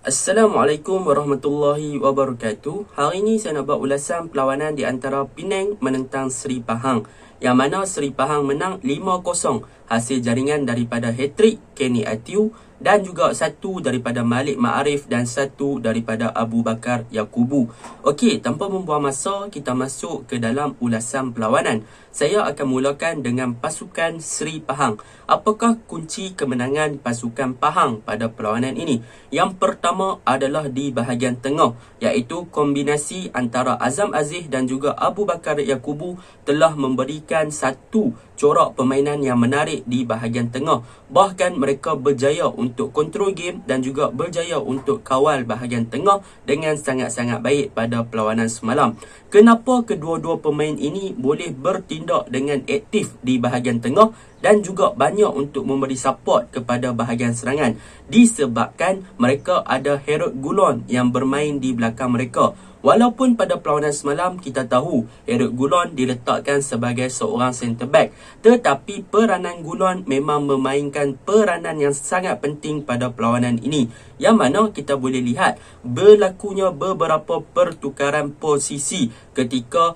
Assalamualaikum warahmatullahi wabarakatuh. Hari ini saya nak buat ulasan perlawanan di antara Penang menentang Seri Pahang, yang mana Seri Pahang menang 5-0 hasil jaringan daripada hat-trick Kenny Atiu dan juga satu daripada Malik Ma'arif dan satu daripada Abu Bakar Yakubu. Okey, tanpa membuang masa, kita masuk ke dalam ulasan perlawanan. Saya akan mulakan dengan pasukan Seri Pahang. Apakah kunci kemenangan pasukan Pahang pada perlawanan ini? Yang pertama adalah di bahagian tengah, iaitu kombinasi antara Azam Aziz dan juga Abu Bakar Yakubu telah memberikan satu corak permainan yang menarik di bahagian tengah. Bahkan mereka berjaya untuk kontrol game dan juga berjaya untuk kawal bahagian tengah dengan sangat-sangat baik pada perlawanan semalam. Kenapa kedua-dua pemain ini boleh bertindak dengan aktif di bahagian tengah dan juga banyak untuk memberi support kepada bahagian serangan? Disebabkan mereka ada Herod Gulon yang bermain di belakang mereka. Walaupun pada perlawanan semalam kita tahu Herod Gulon diletakkan sebagai seorang centre back, tetapi peranan Gulon memang memainkan peranan yang sangat penting pada perlawanan ini, yang mana kita boleh lihat berlakunya beberapa pertukaran posisi ketika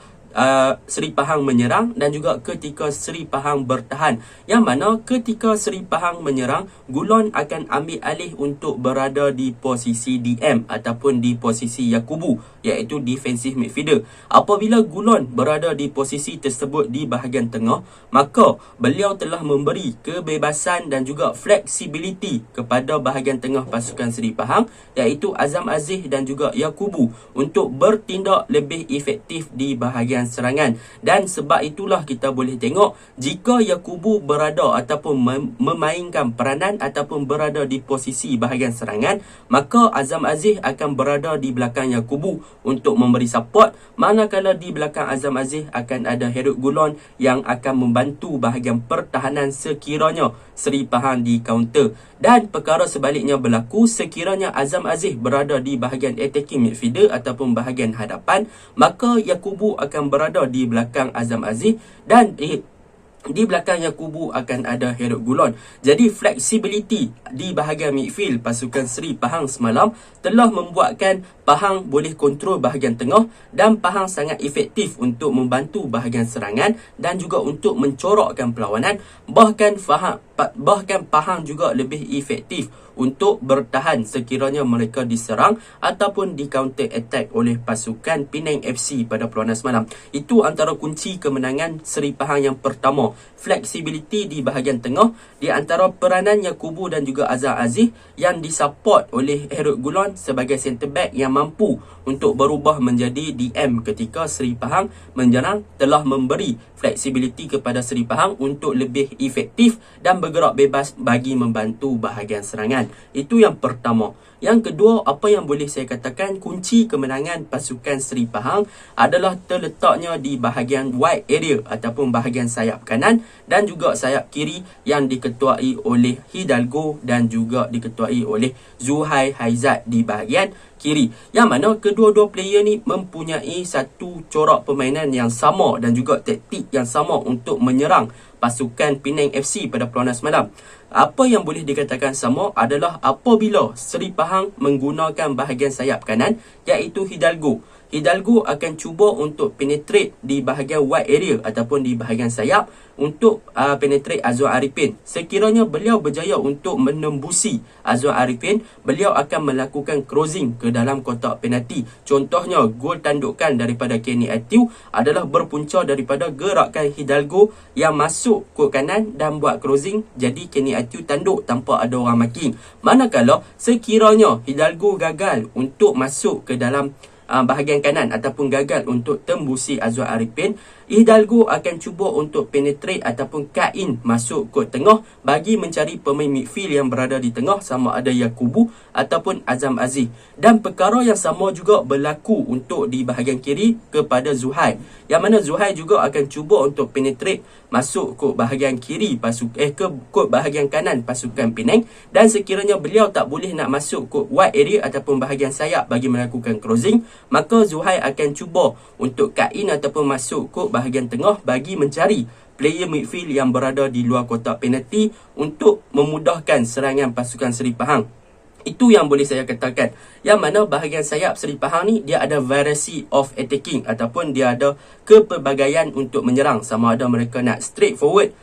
Seri Pahang menyerang dan juga ketika Seri Pahang bertahan, yang mana ketika Seri Pahang menyerang, Gulon akan ambil alih untuk berada di posisi DM ataupun di posisi Yakubu, iaitu defensive midfielder. Apabila Gulon berada di posisi tersebut di bahagian tengah, maka beliau telah memberi kebebasan dan juga flexibility kepada bahagian tengah pasukan Seri Pahang, iaitu Azam Aziz dan juga Yakubu, untuk bertindak lebih efektif di bahagian serangan. Dan sebab itulah kita boleh tengok, jika Yakubu berada ataupun memainkan peranan ataupun berada di posisi bahagian serangan, maka Azam Aziz akan berada di belakang Yakubu untuk memberi support, manakala di belakang Azam Aziz akan ada Herod Gulon yang akan membantu bahagian pertahanan sekiranya Seri Pahang di counter. Dan perkara sebaliknya berlaku sekiranya Azam Aziz berada di bahagian attacking midfielder ataupun bahagian hadapan, maka Yakubu akan berada di belakang Azam Aziz dan di belakang Yakubu akan ada Herod Gulon. Jadi flexibility di bahagian midfield pasukan Seri Pahang semalam telah membuatkan Pahang boleh kontrol bahagian tengah dan Pahang sangat efektif untuk membantu bahagian serangan dan juga untuk mencorakkan perlawanan. Bahkan Pahang juga lebih efektif untuk bertahan sekiranya mereka diserang ataupun di counter attack oleh pasukan Penang FC pada perlawanan semalam. Itu antara kunci kemenangan Seri Pahang yang pertama, flexibility di bahagian tengah di antara peranan Yakubu dan juga Azam Aziz yang disupport oleh Herod Gulon sebagai centre back yang mampu untuk berubah menjadi DM ketika Seri Pahang menyerang, telah memberi flexibility kepada Seri Pahang untuk lebih efektif dan bergerak bebas bagi membantu bahagian serangan. Itu yang pertama. Yang kedua, apa yang boleh saya katakan kunci kemenangan pasukan Seri Pahang adalah terletaknya di bahagian wide area ataupun bahagian sayap kanan dan juga sayap kiri yang diketuai oleh Hidalgo dan juga diketuai oleh Zuhai Haizat di bahagian kiri, yang mana kedua-dua player ni mempunyai satu corak permainan yang sama dan juga taktik yang sama untuk menyerang pasukan Penang FC pada perlawanan semalam. Apa yang boleh dikatakan sama adalah apabila Seri Pahang menggunakan bahagian sayap kanan, iaitu Hidalgo akan cuba untuk penetrate di bahagian wide area ataupun di bahagian sayap untuk penetrate Azwar Arifin. Sekiranya beliau berjaya untuk menembusi Azwar Arifin, beliau akan melakukan crossing ke dalam kotak penalti. Contohnya, gol tandukan daripada Kenny Atiu adalah berpunca daripada gerakan Hidalgo yang masuk kot kanan dan buat crossing. Jadi Kenny Atiu tanduk tanpa ada orang marking. Manakala sekiranya Hidalgo gagal untuk masuk ke dalam bahagian kanan ataupun gagal untuk tembusi Azwar Arifin, Hidalgo akan cuba untuk penetrate ataupun cut in masuk kot tengah bagi mencari pemain midfield yang berada di tengah, sama ada Yakubu ataupun Azam Aziz. Dan perkara yang sama juga berlaku untuk di bahagian kiri kepada Zuhai, yang mana Zuhai juga akan cuba untuk penetrate masuk kot bahagian kiri ke kot bahagian kanan pasukan Penang, dan sekiranya beliau tak boleh nak masuk kot wide area ataupun bahagian sayap bagi melakukan crossing, maka Zuhai akan cuba untuk cut in ataupun masuk kot bahagian tengah bagi mencari player midfield yang berada di luar kotak penalti untuk memudahkan serangan pasukan Seri Pahang. Itu yang boleh saya katakan. Yang mana bahagian sayap Seri Pahang ni dia ada variety of attacking ataupun dia ada kepelbagaian untuk menyerang. Sama ada mereka nak straight forward,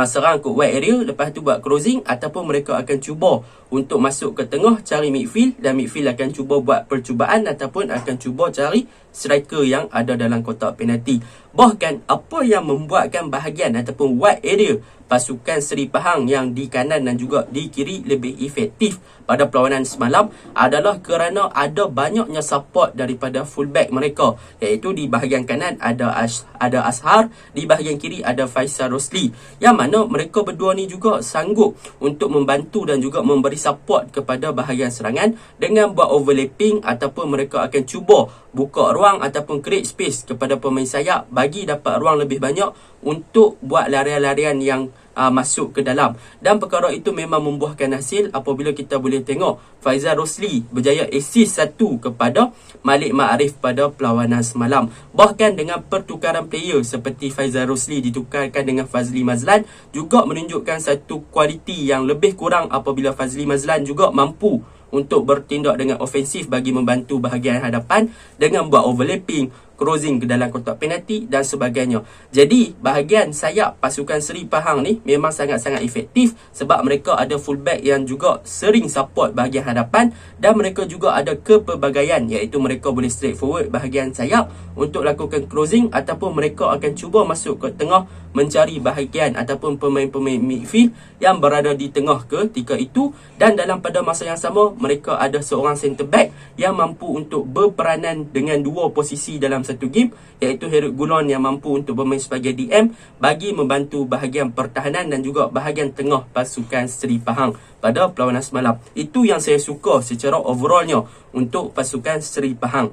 serang ke wide area, lepas tu buat crossing, ataupun mereka akan cuba untuk masuk ke tengah cari midfield, dan midfield akan cuba buat percubaan ataupun akan cuba cari striker yang ada dalam kotak penalti. Bahkan apa yang membuatkan bahagian ataupun wide area pasukan Seri Pahang yang di kanan dan juga di kiri lebih efektif pada perlawanan semalam adalah kerana ada banyaknya support daripada fullback mereka, iaitu di bahagian kanan ada Azhar, di bahagian kiri ada Faisal Rosli, yang mana mereka berdua ni juga sanggup untuk membantu dan juga memberi support kepada bahagian serangan dengan buat overlapping, ataupun mereka akan cuba buka ruang ataupun create space kepada pemain sayap bagi dapat ruang lebih banyak untuk buat larian-larian yang masuk ke dalam. Dan perkara itu memang membuahkan hasil apabila kita boleh tengok Faizal Rosli berjaya assist 1 kepada Malik Ma'arif pada perlawanan semalam. Bahkan dengan pertukaran player seperti Faizal Rosli ditukarkan dengan Fazli Mazlan juga menunjukkan satu kualiti yang lebih kurang apabila Fazli Mazlan juga mampu untuk bertindak dengan ofensif bagi membantu bahagian hadapan dengan buat overlapping, crossing ke dalam kotak penalti dan sebagainya. Jadi bahagian sayap pasukan Seri Pahang ni memang sangat-sangat efektif sebab mereka ada fullback yang juga sering support bahagian hadapan, dan mereka juga ada kepelbagaian, iaitu mereka boleh straight forward bahagian sayap untuk lakukan crossing, ataupun mereka akan cuba masuk ke tengah mencari bahagian ataupun pemain-pemain midfield yang berada di tengah ketika itu. Dan dalam pada masa yang sama mereka ada seorang centre back yang mampu untuk berperanan dengan dua posisi dalam satu game, iaitu Herod Gulon yang mampu untuk bermain sebagai DM bagi membantu bahagian pertahanan dan juga bahagian tengah pasukan Seri Pahang pada perlawanan semalam. Itu yang saya suka secara overallnya untuk pasukan Seri Pahang.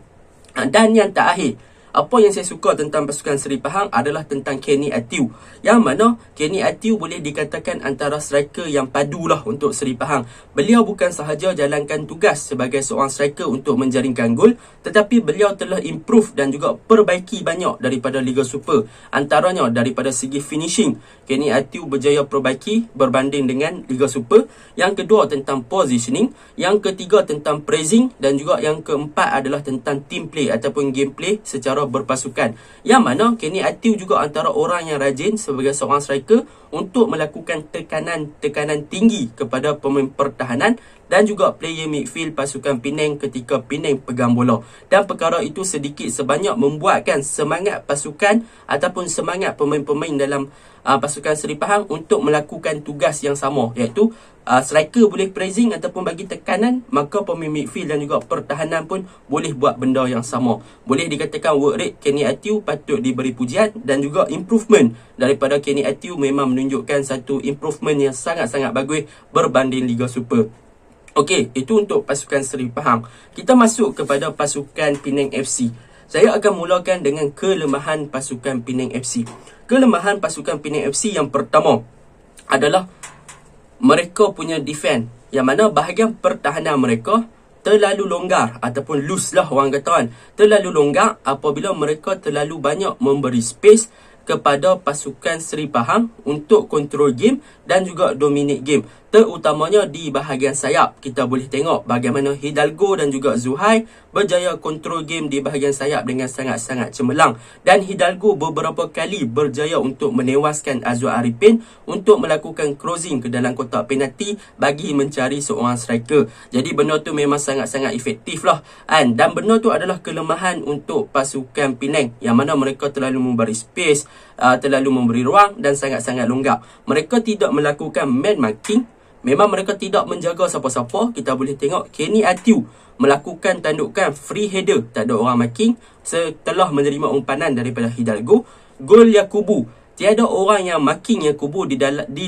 Dan yang terakhir, apa yang saya suka tentang pasukan Seri Pahang adalah tentang Kenny Atiu, yang mana Kenny Atiu boleh dikatakan antara striker yang padulah untuk Seri Pahang. Beliau bukan sahaja jalankan tugas sebagai seorang striker untuk menjaringkan gol, tetapi beliau telah improve dan juga perbaiki banyak daripada Liga Super. Antaranya daripada segi finishing, Kenny Atiu berjaya perbaiki berbanding dengan Liga Super. Yang kedua tentang positioning, yang ketiga tentang pressing, dan juga yang keempat adalah tentang team play ataupun gameplay secara berpasukan. Yang mana Kenny Atiu juga antara orang yang rajin sebagai seorang striker untuk melakukan tekanan tinggi kepada pemain pertahanan dan juga player midfield pasukan Penang ketika Penang pegang bola. Dan perkara itu sedikit sebanyak membuatkan semangat pasukan ataupun semangat pemain-pemain dalam pasukan Seri Pahang untuk melakukan tugas yang sama, iaitu striker boleh pressing ataupun bagi tekanan, maka pemain midfield dan juga pertahanan pun boleh buat benda yang sama. Boleh dikatakan work rate Kenny Atiu patut diberi pujian, dan juga improvement daripada Kenny Atiu memang menunjukkan satu improvement yang sangat-sangat bagus berbanding Liga Super. Okey, itu untuk pasukan Seri Pahang. Kita masuk kepada pasukan Penang FC. Saya akan mulakan dengan kelemahan pasukan Penang FC. Kelemahan pasukan Penang FC yang pertama adalah mereka punya defense, yang mana bahagian pertahanan mereka terlalu longgar ataupun loose lah orang kata kan. Terlalu longgar apabila mereka terlalu banyak memberi space kepada pasukan Seri Pahang untuk control game dan juga dominate game. Terutamanya di bahagian sayap, kita boleh tengok bagaimana Hidalgo dan juga Zuhai berjaya kontrol game di bahagian sayap dengan sangat-sangat cemerlang. Dan Hidalgo beberapa kali berjaya untuk menewaskan Azwar Arifin untuk melakukan crossing ke dalam kotak penalti bagi mencari seorang striker. Jadi benda tu memang sangat-sangat efektif lah. Dan benda tu adalah kelemahan untuk pasukan Penang, yang mana mereka terlalu memberi space, terlalu memberi ruang dan sangat-sangat longgar. Mereka tidak melakukan man marking. Memang mereka tidak menjaga siapa-siapa. Kita boleh tengok Kenny Atiu melakukan tandukan free header, tak ada orang marking, setelah menerima umpanan daripada Hidalgo. Gol Yakubu, tiada orang yang marking Yakubu di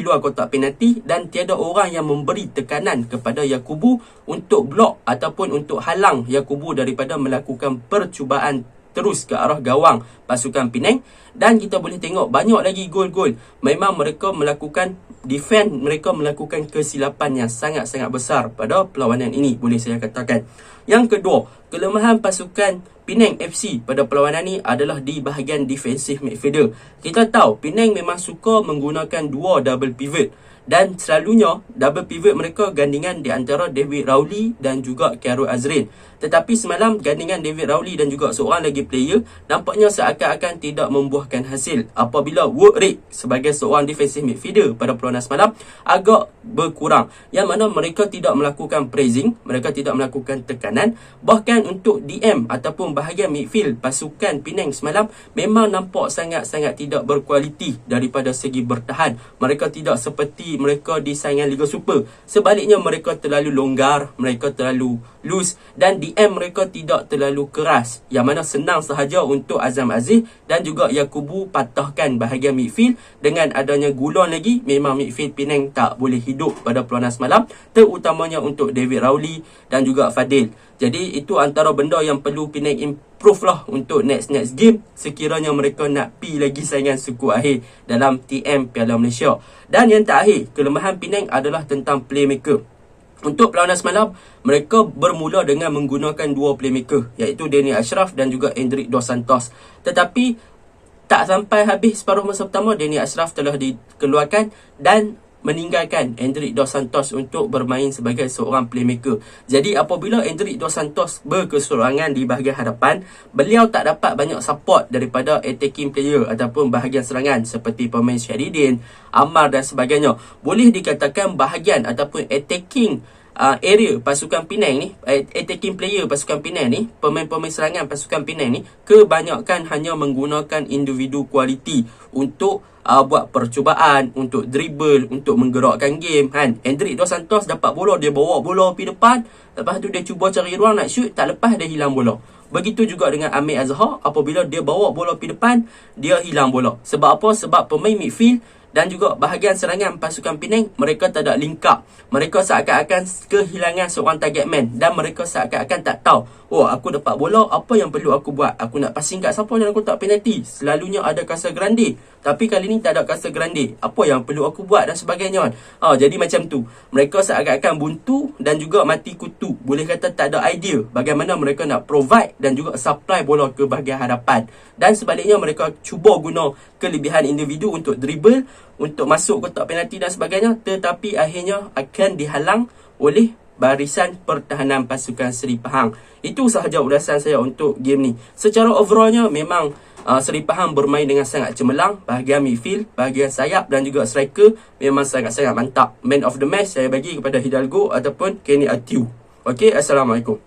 luar kotak penalti, dan tiada orang yang memberi tekanan kepada Yakubu untuk blok ataupun untuk halang Yakubu daripada melakukan percubaan terus ke arah gawang pasukan Penang. Dan kita boleh tengok banyak lagi gol-gol. Memang mereka melakukan defense, mereka melakukan kesilapan yang sangat-sangat besar pada perlawanan ini, boleh saya katakan. Yang kedua, kelemahan pasukan Penang FC pada perlawanan ini adalah di bahagian defensive midfielder. Kita tahu Penang memang suka menggunakan dua double pivot, Dan selalunya double pivot mereka gandingan di antara David Rowley dan juga Cairo Azrin. Tetapi semalam gandingan David Rowley dan juga seorang lagi player nampaknya seakan-akan tidak membuahkan hasil apabila work rate sebagai seorang defensive midfielder pada perlawanan semalam agak berkurang, yang mana mereka tidak melakukan pressing, mereka tidak melakukan tekanan. Bahkan untuk DM ataupun bahagian midfield pasukan Penang semalam memang nampak sangat-sangat tidak berkualiti daripada segi bertahan. Mereka tidak seperti mereka di saingan Liga Super. Sebaliknya mereka terlalu longgar, mereka terlalu loose dan DM mereka tidak terlalu keras, yang mana senang sahaja untuk Azam Aziz dan juga Yakubu patahkan bahagian midfield. Dengan adanya Gulon lagi, memang midfield Penang tak boleh hidup pada perlawanan semalam, terutamanya untuk David Rowley dan juga Fadil. Jadi itu antara benda yang perlu Penang improve lah untuk next game sekiranya mereka nak pi lagi saingan suku akhir dalam TM Piala Malaysia. Dan yang terakhir, kelemahan Penang adalah tentang playmaker. Untuk perlawanan semalam, mereka bermula dengan menggunakan dua playmaker, iaitu Danny Ashraf dan juga Endrick Dos Santos. Tetapi tak sampai habis separuh masa pertama, Danny Ashraf telah dikeluarkan dan meninggalkan Endrick Dos Santos untuk bermain sebagai seorang playmaker. Jadi apabila Endrick Dos Santos berkeseorangan di bahagian hadapan, beliau tak dapat banyak support daripada attacking player ataupun bahagian serangan seperti pemain Syahridin, Ammar dan sebagainya. Boleh dikatakan bahagian ataupun attacking area pasukan Penang ni, attacking player pasukan Penang ni, pemain-pemain serangan pasukan Penang ni kebanyakan hanya menggunakan individu kualiti untuk buat percubaan, untuk dribble, untuk menggerakkan game kan. Endrick Dos Santos dapat bola, dia bawa bola pergi depan, lepas tu dia cuba cari ruang nak shoot, tak lepas dia hilang bola. Begitu juga dengan Amir Azhar, apabila dia bawa bola pergi depan, dia hilang bola. Sebab apa? Sebab pemain midfield dan juga bahagian serangan pasukan Penang, mereka tak ada link up. Mereka seakan-akan kehilangan seorang target man dan mereka seakan-akan tak tahu, oh aku dapat bola, apa yang perlu aku buat? Aku nak passing kat siapa dan aku tak penalti? Selalunya ada Casagrande, tapi kali ni tak ada Casagrande. Apa yang perlu aku buat dan sebagainya. Jadi macam tu. Mereka seakan-akan buntu dan juga mati kutu. Boleh kata tak ada idea bagaimana mereka nak provide dan juga supply bola ke bahagian hadapan. Dan sebaliknya mereka cuba guna kelebihan individu untuk dribble, untuk masuk kotak penalti dan sebagainya, tetapi akhirnya akan dihalang oleh barisan pertahanan pasukan Seri Pahang. Itu sahaja ulasan saya untuk game ni. Secara overallnya memang Seri Pahang bermain dengan sangat cemerlang. Bahagian midfield, bahagian sayap dan juga striker memang sangat-sangat mantap. Man of the match saya bagi kepada Hidalgo ataupun Kenny Atiu. Okey, Assalamualaikum.